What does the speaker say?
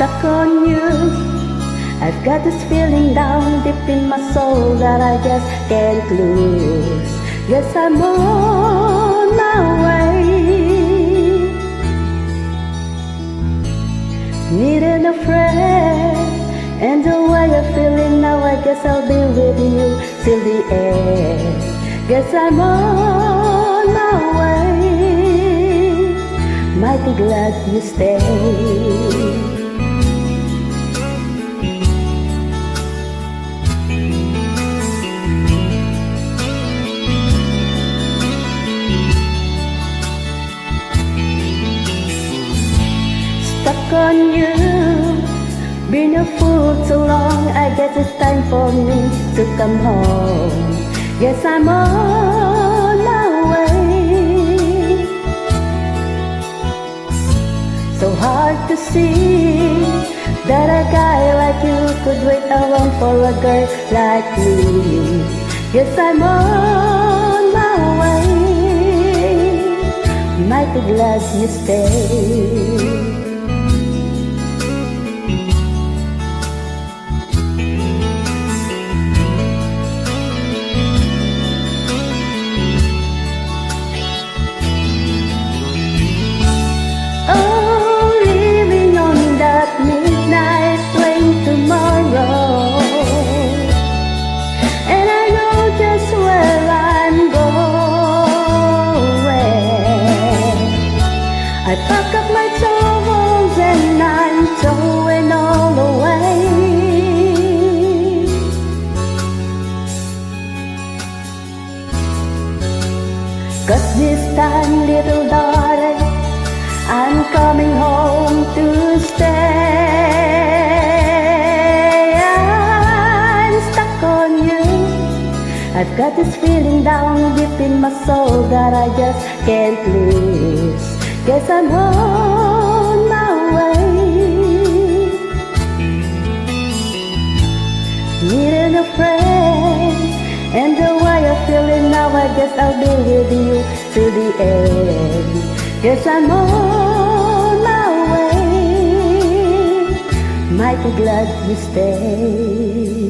stuck on you. I've got this feeling down deep in my soul that I just can't lose. Guess I'm on my way. Needing a friend, and the way I'm feeling now, I guess I'll be with you till the end. Guess I'm on my way. Mighty glad you stay. Stuck on you, been a fool too long. I guess it's time for me to come home. Yes, I'm on my way. So hard to see that a guy like you could wait around for a girl like me. Yes, I'm on my way. Mighty glad you stay. I pack up my troubles and I'm throwing all away. 'Cause this time, little darling, I'm coming home to stay. I'm stuck on you. I've got this feeling down deep in my soul that I just can't lose. Guess I'm on my way. Needing a friend, and the way I'm feeling now, I guess I'll be with you till the end. Guess I'm on my way. Mighty glad you stay.